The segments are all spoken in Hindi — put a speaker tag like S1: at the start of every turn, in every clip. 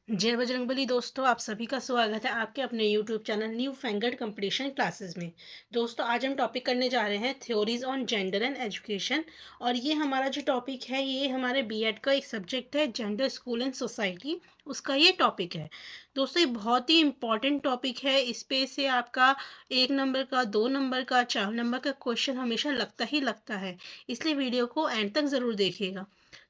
S1: जय बजरंगबली दोस्तों, आप सभी का स्वागत है आपके अपने YouTube channel newfangled competition classes में। दोस्तों, आज हम टॉपिक करने जा रहे हैं theories on gender and education. और ये हमारा जो टॉपिक है ये हमारे बीएड का एक सब्जेक्ट है, जेंडर स्कूल एंड सोसाइटी, उसका ये टॉपिक है। दोस्तों, ये बहुत ही इंपॉर्टेंट टॉपिक है। इस पे से आपका 1 नंबर का, 2 नंबर का, 4 नंबर का क्वेश्चन हमेशा लगता ही लगता है, इसलिए वीडियो को एंड तक ज़रूर देखिएगा।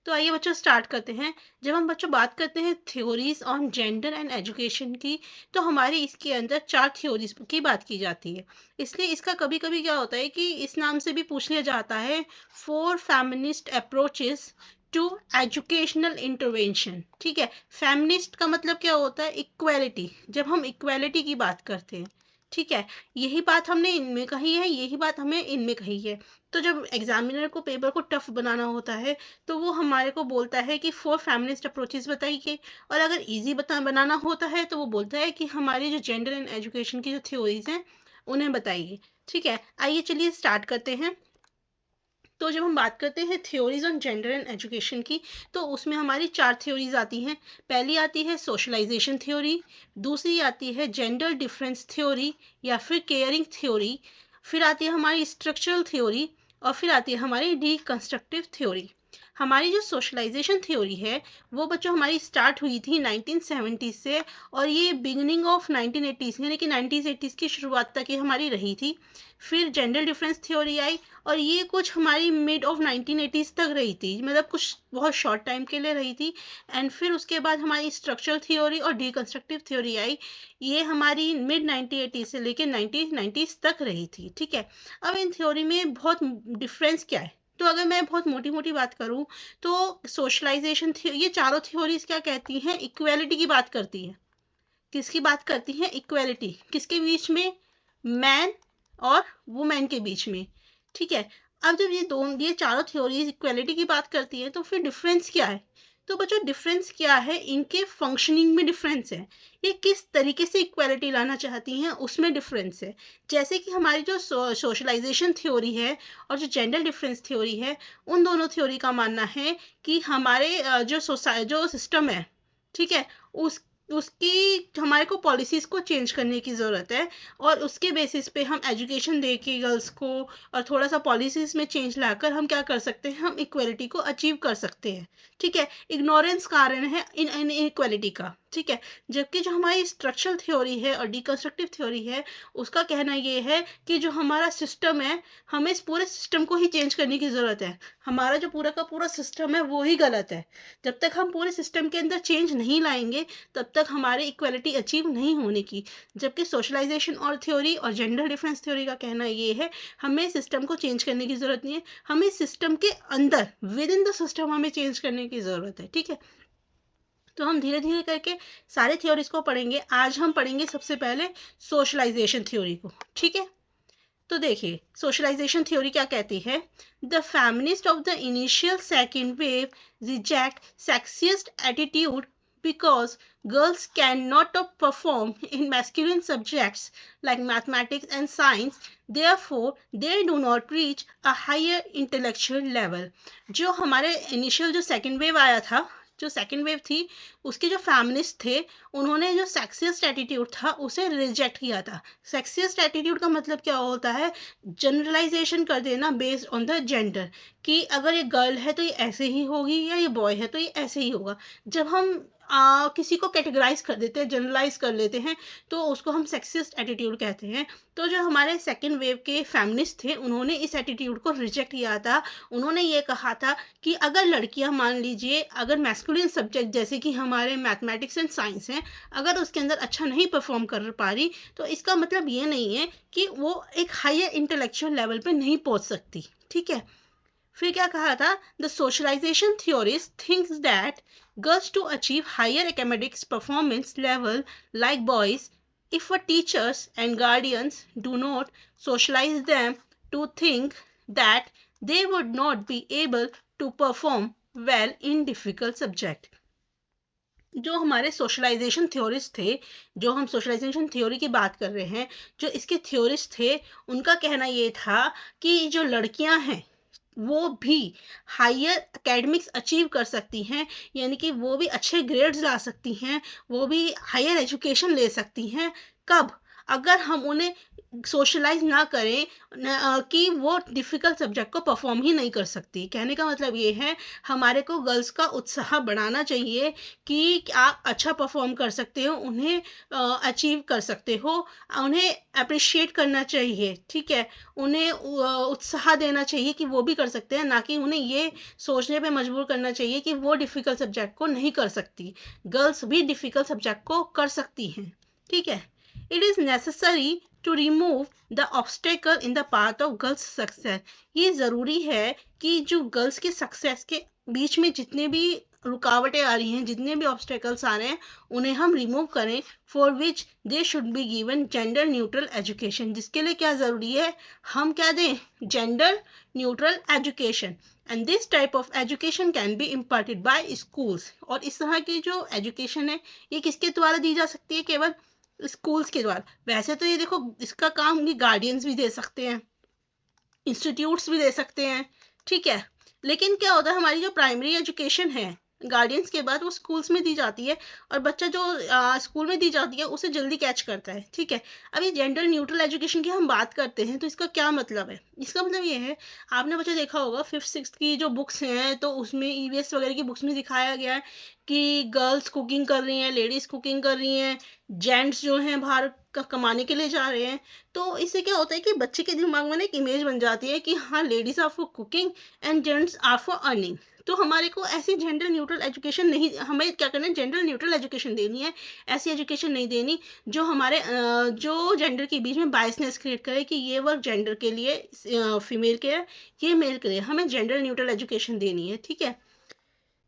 S1: तो आइए बच्चों, स्टार्ट करते हैं। जब हम बच्चों बात करते हैं theories on gender and education की, तो हमारी इसके अंदर 4 थ्योरीज की बात की जाती है। इसलिए इसका कभी कभी क्या होता है कि इस नाम से भी पूछ लिया जाता है, 4 feminist approaches to educational intervention. ठीक है, फेमिनिस्ट का मतलब क्या होता है? इक्वेलिटी। जब हम इक्वेलिटी की बात करते हैं, ठीक है, यही बात हमने इनमें कही है, यही बात हमें इनमें कही है। तो जब एग्जामिनर को पेपर को टफ बनाना होता है, तो वो हमारे को बोलता है कि 4 फेमिनिस्ट अप्रोचेस बताइए। और अगर इजी बनाना होता है तो वो बोलता है कि हमारी जो जेंडर एंड एजुकेशन की जो थ्योरीज हैं उन्हें बताइए। ठीक है, आइए चलिए स्टार्ट करते हैं। तो जब हम बात करते हैं theories on gender and education की, तो उसमें हमारी 4 थ्योरीज आती हैं। पहली आती है सोशलाइजेशन थ्योरी, दूसरी आती है जेंडर डिफरेंस थ्योरी या फिर केयरिंग थ्योरी, फिर आती है हमारी स्ट्रक्चरल थ्योरी, और फिर आती है हमारी डीकंस्ट्रक्टिव थ्योरी। हमारी जो सोशलाइजेशन थ्योरी है वो बच्चों हमारी स्टार्ट हुई थी 1970 से, और ये बिगिनिंग ऑफ 1980s यानी कि 1980s की शुरुआत तक ये हमारी रही थी। फिर जेंडर डिफरेंस थ्योरी आई, और ये कुछ हमारी मिड ऑफ 1980s तक रही थी, मतलब कुछ बहुत शॉर्ट टाइम के लिए रही थी। एंड फिर उसके बाद हमारी स्ट्रक्चरल थ्योरी और डीकंस्ट्रक्टिव थ्योरी आई। ये हमारी मिड 1980 से लेकर 1990s तक रही थी। ठीक है, अब इन थ्योरी में बहुत डिफरेंस क्या है? तो अगर मैं बहुत मोटी मोटी बात करूं, तो सोशलाइजेशन ये चारों थ्योरीज क्या कहती हैं? इक्वेलिटी की बात करती है। किसकी बात करती हैं? इक्वेलिटी। किसके बीच में? मैन और वुमेन के बीच में। ठीक है, अब जब ये चारों थ्योरीज इक्वेलिटी की बात करती है, तो फिर डिफरेंस क्या है? तो बच्चों, डिफरेंस क्या है? इनके फंक्शनिंग में डिफरेंस है। ये किस तरीके से इक्वेलिटी लाना चाहती हैं उसमें डिफरेंस है। जैसे कि हमारी जो सोशलाइजेशन थ्योरी है और जो जेंडर डिफरेंस थ्योरी है, उन दोनों थ्योरी का मानना है कि हमारे जो सिस्टम है, ठीक है, उस उसकी हमारे को पॉलिसीज़ को चेंज करने की ज़रूरत है। और उसके बेसिस पे हम एजुकेशन दे के गर्ल्स को, और थोड़ा सा पॉलिसीज़ में चेंज लाकर हम क्या कर सकते हैं? हम इक्वलिटी को अचीव कर सकते हैं। ठीक है, इग्नोरेंस कारण है इन इक्वलिटी का। ठीक है, जबकि जो हमारी स्ट्रक्चरल थ्योरी है और डिकंस्ट्रक्टिव थ्योरी है, उसका कहना ये है कि जो हमारा सिस्टम है, हमें इस पूरे सिस्टम को ही चेंज करने की ज़रूरत है। हमारा जो पूरा का पूरा सिस्टम है वो ही गलत है। जब तक हम पूरे सिस्टम के अंदर चेंज नहीं लाएंगे, तब तक हमारी इक्वलिटी अचीव नहीं होने की। जबकि सोशलाइजेशन और थ्योरी और जेंडर डिफरेंस थ्योरी का कहना ये है, हमें सिस्टम को चेंज करने की ज़रूरत नहीं है, हमें सिस्टम के अंदर, विद इन द सिस्टम, हमें चेंज करने की ज़रूरत है। ठीक है, तो हम धीरे धीरे करके सारे थ्योरीज को पढ़ेंगे। आज हम पढ़ेंगे सबसे पहले सोशलाइजेशन थ्योरी को। ठीक है, तो देखिए सोशलाइजेशन थ्योरी क्या कहती है? The feminist of the initial second wave reject sexist attitude because girls cannot perform in masculine subjects like mathematics and science, therefore they do not reach a higher intellectual level। जो हमारे इनिशियल जो सेकेंड वेव आया था, जो सेकेंड वेव थी, उसके जो फेमिनिस्ट थे, उन्होंने जो सेक्सिस्ट एटीट्यूड था उसे रिजेक्ट किया था। सेक्सिस्ट एटीट्यूड का मतलब क्या होता है? जनरलाइजेशन कर देना बेस्ड ऑन द जेंडर, कि अगर ये गर्ल है तो ये ऐसे ही होगी, या ये बॉय है तो ये ऐसे ही होगा। जब हम किसी को कैटेगराइज कर देते हैं, जनरलाइज कर लेते हैं, तो उसको हम सेक्सिस्ट एटीट्यूड कहते हैं। तो जो हमारे सेकेंड वेव के फेमिनिस्ट थे, उन्होंने इस एटीट्यूड को रिजेक्ट किया था। उन्होंने ये कहा था कि अगर लड़कियां, मान लीजिए, अगर मैस्कुलिन सब्जेक्ट जैसे कि हमारे मैथमेटिक्स एंड साइंस हैं, अगर उसके अंदर अच्छा नहीं परफॉर्म कर पा रही, तो इसका मतलब ये नहीं है कि वो एक हायर इंटेलेक्चुअल लेवल पे नहीं पहुंच सकती। ठीक है, फिर क्या कहा था? The socialization theorist thinks that girls to achieve higher academics performance level like boys, if a teachers and guardians do not socialize them to think that they would not be able to perform well in difficult subject। जो हमारे सोशलाइजेशन थ्योरिस्ट थे, जो हम सोशलाइजेशन थ्योरी की बात कर रहे हैं, जो इसके थ्योरिस्ट थे, उनका कहना ये था कि जो लड़कियां हैं, वो भी हायर एकेडमिक्स अचीव कर सकती हैं, यानी कि वो भी अच्छे ग्रेड्स ला सकती हैं, वो भी हायर एजुकेशन ले सकती हैं। कब? अगर हम उन्हें सोशलाइज ना करें, कि वो डिफ़िकल्ट सब्जेक्ट को परफॉर्म ही नहीं कर सकती। कहने का मतलब ये है, हमारे को गर्ल्स का उत्साह बढ़ाना चाहिए कि आप अच्छा परफॉर्म कर सकते हो, उन्हें अचीव कर सकते हो, उन्हें अप्रिशिएट करना चाहिए, ठीक है। उन्हें उत्साह देना चाहिए कि वो भी कर सकते हैं, ना कि उन्हें ये सोचने पे मजबूर करना चाहिए कि वो डिफ़िकल्ट सब्जेक्ट को नहीं कर सकती। गर्ल्स भी डिफ़िकल्ट सब्जेक्ट को कर सकती हैं, ठीक है। It is necessary to remove the obstacle in the path of girls success. ये ज़रूरी है कि जो गर्ल्स के सक्सेस के बीच में जितने भी रुकावटें आ रही हैं, जितने भी ऑब्स्टेकल्स आ रहे हैं, उन्हें हम रिमूव करें। For which they should be given gender neutral education. जिसके लिए क्या ज़रूरी है, हम क्या दें, gender neutral education. And this type of education can be imparted by schools. और इस तरह की जो एजुकेशन है, ये किसके द्वारा दी जा सकती है, केवल स्कूल्स के द्वारा। वैसे तो ये देखो, इसका काम ये गार्डियंस भी दे सकते हैं, इंस्टीट्यूट्स भी दे सकते हैं, ठीक है। लेकिन क्या होता है, हमारी जो प्राइमरी एजुकेशन है गार्डियंस के बाद वो स्कूल्स में दी जाती है, और बच्चा जो स्कूल में दी जाती है उसे जल्दी कैच करता है, ठीक है। अब ये जेंडर न्यूट्रल एजुकेशन की हम बात करते हैं, तो इसका क्या मतलब है? इसका मतलब ये है, आपने बच्चा देखा होगा 5th 6th की जो बुक्स हैं, तो उसमें ईवीएस वगैरह की बुक्स में दिखाया गया है कि गर्ल्स कुकिंग कर रही हैं, लेडीज़ कुकिंग कर रही हैं, जेंट्स जो हैं बाहर कमाने के लिए जा रहे हैं। तो इससे क्या होता है कि बच्चे के दिमाग में ना एक इमेज बन जाती है कि हाँ, ladies are for cooking and gents are for earning. तो हमारे को ऐसी जेंडर न्यूट्रल एजुकेशन नहीं, हमें क्या करना है, जेंडर न्यूट्रल एजुकेशन देनी है। ऐसी एजुकेशन नहीं देनी जो हमारे जो जेंडर के बीच में बायसनेस क्रिएट करे कि ये वर्क जेंडर के लिए फीमेल के है, ये मेल के लिए। हमें जेंडर न्यूट्रल एजुकेशन देनी है, ठीक है।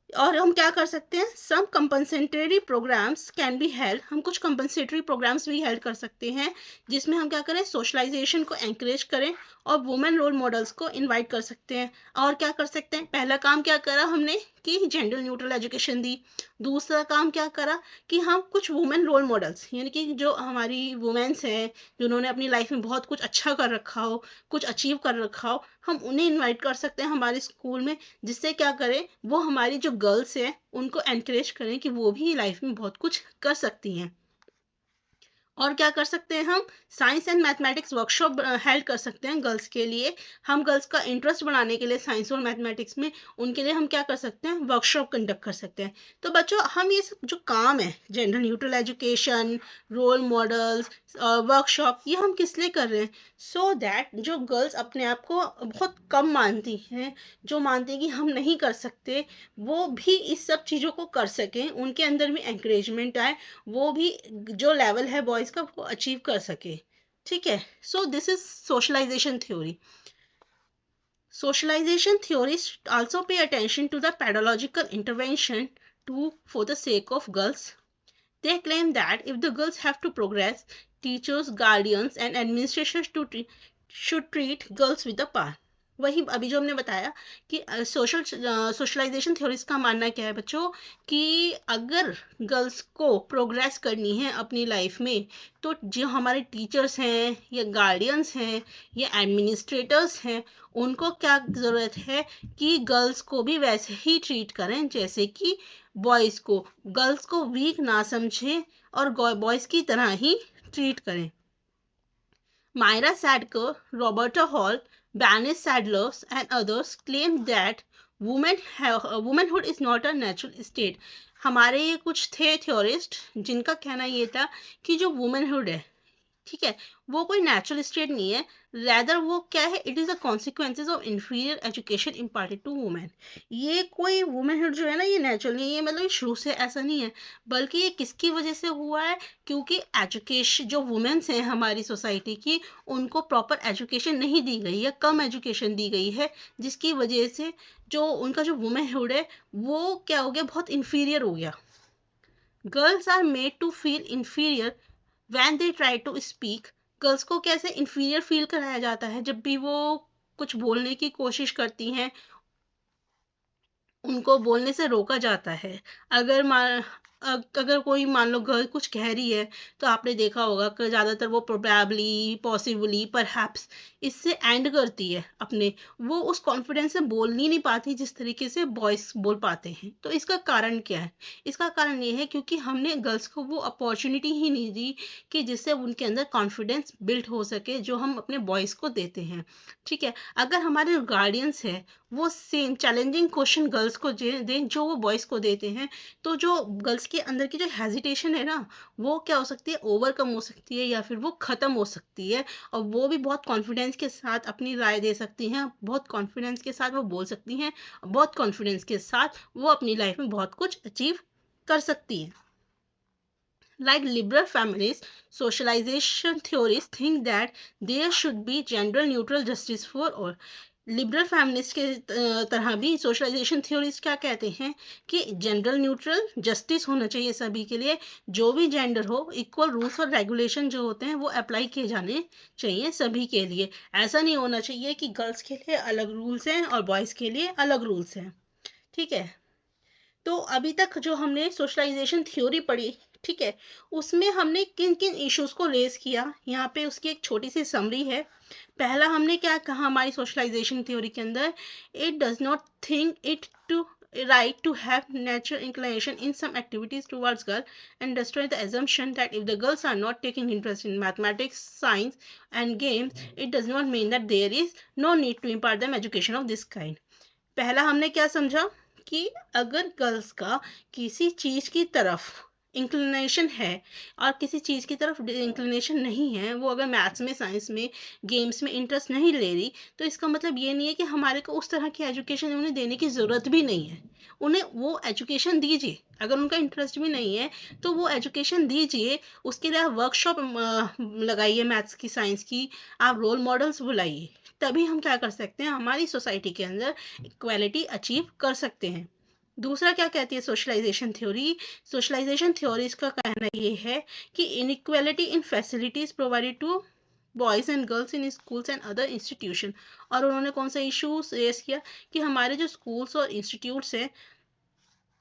S1: और हम क्या कर सकते हैं, some compensatory programmes can be held. हम कुछ कंपनसेटरी प्रोग्राम्स भी हेल्ड कर सकते हैं, जिसमें हम क्या करें, सोशलाइजेशन को एंकरेज करें और वुमेन रोल मॉडल्स को इनवाइट कर सकते हैं। और क्या कर सकते हैं, पहला काम क्या करा हमने कि जेंडर न्यूट्रल एजुकेशन दी। दूसरा काम क्या करा कि हम कुछ वुमेन रोल मॉडल्स, यानी कि जो हमारी वुमेन्स हैं, जिन्होंने अपनी लाइफ में बहुत कुछ अच्छा कर रखा हो, कुछ अचीव कर रखा हो, हम उन्हें इनवाइट कर सकते हैं हमारे स्कूल में। जिससे क्या करें, वो हमारी जो गर्ल्स हैं उनको एनकरेज करें कि वो भी लाइफ में बहुत कुछ कर सकती हैं। और क्या कर सकते हैं, हम science and mathematics workshop held कर सकते हैं गर्ल्स के लिए। हम गर्ल्स का इंटरेस्ट बढ़ाने के लिए साइंस और मैथमेटिक्स में, उनके लिए हम क्या कर सकते हैं, वर्कशॉप कंडक्ट कर सकते हैं। तो बच्चों, हम ये सब जो काम है, gender neutral education, role models, workshop, ये हम किस लिए कर रहे हैं, सो दैट जो गर्ल्स अपने आप को बहुत कम मानती हैं, जो मानती हैं कि हम नहीं कर सकते, वो भी इस सब चीज़ों को कर सकें, उनके अंदर भी एंकरेजमेंट आए, वो भी जो लेवल है बॉयज़ का वो अचीव कर सके, ठीक है। So this is socialization theory. Socialization theorists also pay attention to the pedagogical intervention to for the sake of girls. They claim that if the girls have to progress, teachers, guardians, and administrators should treat girls with a par. वही अभी जो हमने बताया कि सोशलाइजेशन थ्योरीज का मानना क्या है बच्चों, कि अगर गर्ल्स को प्रोग्रेस करनी है अपनी लाइफ में, तो जो हमारे टीचर्स हैं या गार्डियंस हैं या एडमिनिस्ट्रेटर्स हैं, उनको क्या ज़रूरत है कि गर्ल्स को भी वैसे ही ट्रीट करें जैसे कि बॉयज़ को। गर्ल्स को वीक ना समझें और बॉयज़ की तरह ही ट्रीट करें। Myra Sadker, Roberta Hall, Bernice Sadler, and others claim that womanhood is not a natural state. हमारे ये कुछ थे थ्योरिस्ट जिनका कहना ये था कि जो वुमेनहुड है, ठीक है, वो कोई नेचुरल स्टेट नहीं है, रैदर वो क्या है, it is the consequences of inferior education imparted to women. ये कोई वुमेनहुड जो है ना, ये नेचुरल नहीं है, ये मतलब शुरू से ऐसा नहीं है, बल्कि ये किसकी वजह से हुआ है, क्योंकि एजुकेशन, जो वुमेन्स हैं हमारी सोसाइटी की, उनको प्रॉपर एजुकेशन नहीं दी गई है, कम एजुकेशन दी गई है, जिसकी वजह से जो उनका जो वुमेनहुड है वो क्या हो गया, बहुत इन्फीरियर हो गया। Girls are made to feel inferior when they try to speak. Girls को कैसे इन्फीरियर फील कराया जाता है, जब भी वो कुछ बोलने की कोशिश करती हैं, उनको बोलने से रोका जाता है। अगर अगर कोई मान लो गर्ल कुछ कह रही है तो आपने देखा होगा कि ज़्यादातर वो प्रोबेबली, पॉसिबली, परहैप्स इससे एंड करती है अपने, वो उस कॉन्फिडेंस से बोल ही नहीं पाती जिस तरीके से बॉयज़ बोल पाते हैं। तो इसका कारण क्या है? इसका कारण ये है क्योंकि हमने गर्ल्स को वो अपॉर्चुनिटी ही नहीं दी कि जिससे उनके अंदर कॉन्फिडेंस बिल्ड हो सके जो हम अपने बॉयज़ को देते हैं। ठीक है? अगर हमारे गार्डियंस है वो सेम चैलेंजिंग क्वेश्चन गर्ल्स को दें जो वो बॉयज़ को देते हैं, तो जो गर्ल्स के अंदर की जो हेजिटेशन है ना, वो क्या हो सकती है, ओवरकम हो सकती है या फिर वो ख़त्म हो सकती है। और वो भी बहुत कॉन्फिडेंस के साथ अपनी राय दे सकती हैं, बहुत कॉन्फिडेंस के साथ वो बोल सकती हैं, बहुत कॉन्फिडेंस के साथ वो अपनी लाइफ में बहुत कुछ अचीव कर सकती हैं। Like liberal feminists, socialization theories think that there should be gender neutral justice for all. Liberal feminist के तरह भी सोशलाइजेशन थ्योरीज क्या कहते हैं कि जेंडर न्यूट्रल जस्टिस होना चाहिए सभी के लिए, जो भी जेंडर हो इक्वल रूल्स और रेगुलेशन जो होते हैं वो अप्लाई किए जाने चाहिए सभी के लिए। ऐसा नहीं होना चाहिए कि गर्ल्स के लिए अलग रूल्स हैं और बॉयज़ के लिए अलग रूल्स हैं। ठीक है, तो अभी तक जो हमने सोशलाइजेशन थ्योरी पढ़ी, ठीक है, उसमें हमने किन किन इश्यूज को रेज किया, यहाँ पे उसकी एक छोटी सी समरी है। पहला हमने क्या कहा हमारी सोशलाइजेशन थ्योरी के अंदर, it does not think it to right to have natural inclination in some activities towards girl, and destroy the assumption that if the girls are not taking interest in mathematics, science and games, it does not mean that there is no need to impart them education of this kind. पहला हमने क्या समझा कि अगर गर्ल्स का किसी चीज की तरफ इंक्लिनेशन है और किसी चीज़ की तरफ इंक्लिनेशन नहीं है, वो अगर मैथ्स में, साइंस में, गेम्स में इंटरेस्ट नहीं ले रही, तो इसका मतलब ये नहीं है कि हमारे को उस तरह की एजुकेशन उन्हें देने की ज़रूरत भी नहीं है। उन्हें वो एजुकेशन दीजिए, अगर उनका इंटरेस्ट भी नहीं है तो वो एजुकेशन दीजिए। उसके लिए आप वर्कशॉप लगाइए मैथ्स की, साइंस की, आप रोल मॉडल्स बुलाइए, तभी हम क्या कर सकते हैं, हमारी सोसाइटी के अंदर इक्वालिटी अचीव कर सकते हैं। दूसरा क्या कहती है सोशलाइजेशन थ्योरी, सोशलाइजेशन थ्योरीज का कहना ये है कि inequality in facilities provided to boys and girls in schools and other institution. और उन्होंने कौन सा इशू रेस किया कि हमारे जो स्कूल्स और इंस्टीट्यूट्स हैं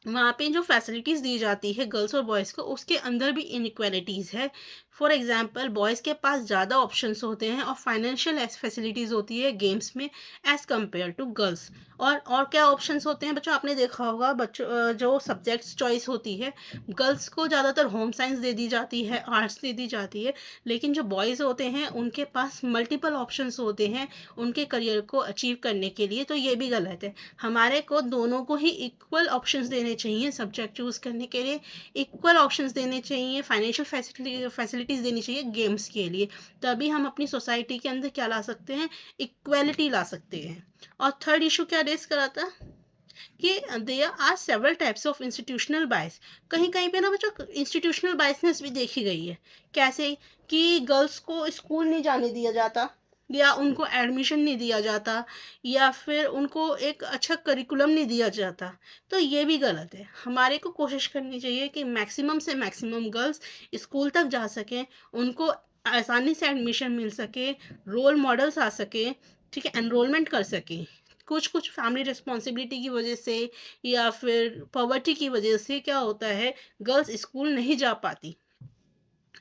S1: वहाँ पे जो फैसिलिटीज़ दी जाती है गर्ल्स और बॉयज़ को, उसके अंदर भी इनइक्वालिटीज़ है। फॉर एग्जांपल बॉयज़ के पास ज़्यादा ऑप्शंस होते हैं और फाइनेंशियल फैसिलिटीज़ होती है गेम्स में एज़ कम्पेयर टू गर्ल्स। और क्या ऑप्शंस होते हैं बच्चों, आपने देखा होगा बच्चों जो सब्जेक्ट्स चॉइस होती है, गर्ल्स को ज़्यादातर होम साइंस दे दी जाती है, आर्ट्स दे दी जाती है, लेकिन जो बॉयज़ होते हैं उनके पास मल्टीपल ऑप्शंस होते हैं उनके करियर को अचीव करने के लिए। तो ये भी गलत है, हमारे को दोनों को ही इक्वल ऑप्शंस देने चाहिए सब्जेक्ट चूज करने के लिए, इक्वल ऑप्शंस देने चाहिए, फाइनेंशियल फैसिलिटीज देनी चाहिए गेम्स के लिए, तभी हम अपनी सोसाइटी के अंदर क्या ला सकते हैं, इक्वालिटी ला सकते हैं। और थर्ड इशू क्या रेस करा था कि there are several types of institutional bias. कहीं कहीं पे ना बच्चों इंस्टीट्यूशनल बायसनेस भी देखी गई है। कैसे कि गर्ल्स को स्कूल नहीं जाने दिया जाता, या उनको एडमिशन नहीं दिया जाता, या फिर उनको एक अच्छा करिकुलम नहीं दिया जाता। तो ये भी गलत है, हमारे को कोशिश करनी चाहिए कि मैक्सिमम से मैक्सिमम गर्ल्स स्कूल तक जा सकें, उनको आसानी से एडमिशन मिल सके, रोल मॉडल्स आ सके, ठीक है, एनरोलमेंट कर सकें। कुछ कुछ फैमिली रिस्पॉन्सिबिलिटी की वजह से या फिर पॉवर्टी की वजह से क्या होता है, गर्ल्स स्कूल नहीं जा पाती।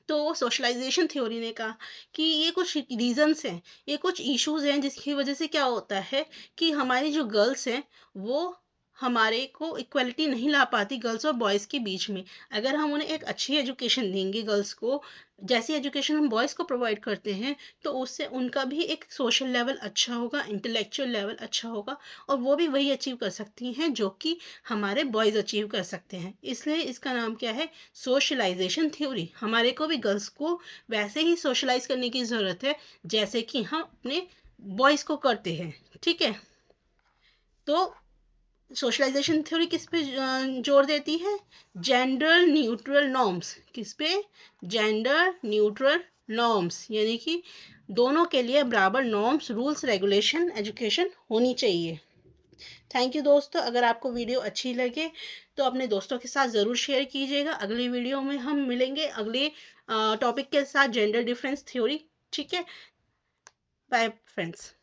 S1: तो सोशलाइजेशन थ्योरी ने कहा कि ये कुछ रीजंस हैं, ये कुछ इश्यूज हैं जिसकी वजह से क्या होता है कि हमारी जो गर्ल्स हैं वो हमारे को इक्वलिटी नहीं ला पाती गर्ल्स और बॉयज़ के बीच में। अगर हम उन्हें एक अच्छी एजुकेशन देंगे गर्ल्स को, जैसी एजुकेशन हम बॉयज़ को प्रोवाइड करते हैं, तो उससे उनका भी एक सोशल लेवल अच्छा होगा, इंटेलेक्चुअल लेवल अच्छा होगा, और वो भी वही अचीव कर सकती हैं जो कि हमारे बॉयज़ अचीव कर सकते हैं। इसलिए इसका नाम क्या है, सोशलाइजेशन थ्योरी। हमारे को भी गर्ल्स को वैसे ही सोशलाइज करने की ज़रूरत है जैसे कि हम अपने बॉयज़ को करते हैं। ठीक है, तो सोशलाइजेशन थ्योरी किस पे जोर देती है, जेंडर न्यूट्रल नॉर्म्स। किस पे, जेंडर न्यूट्रल नॉर्म्स, यानी कि दोनों के लिए बराबर नॉर्म्स, रूल्स, रेगुलेशन, एजुकेशन होनी चाहिए। थैंक यू दोस्तों, अगर आपको वीडियो अच्छी लगे तो अपने दोस्तों के साथ ज़रूर शेयर कीजिएगा। अगली वीडियो में हम मिलेंगे अगले टॉपिक के साथ, जेंडर डिफरेंस थ्योरी। ठीक है, बाय फ्रेंड्स।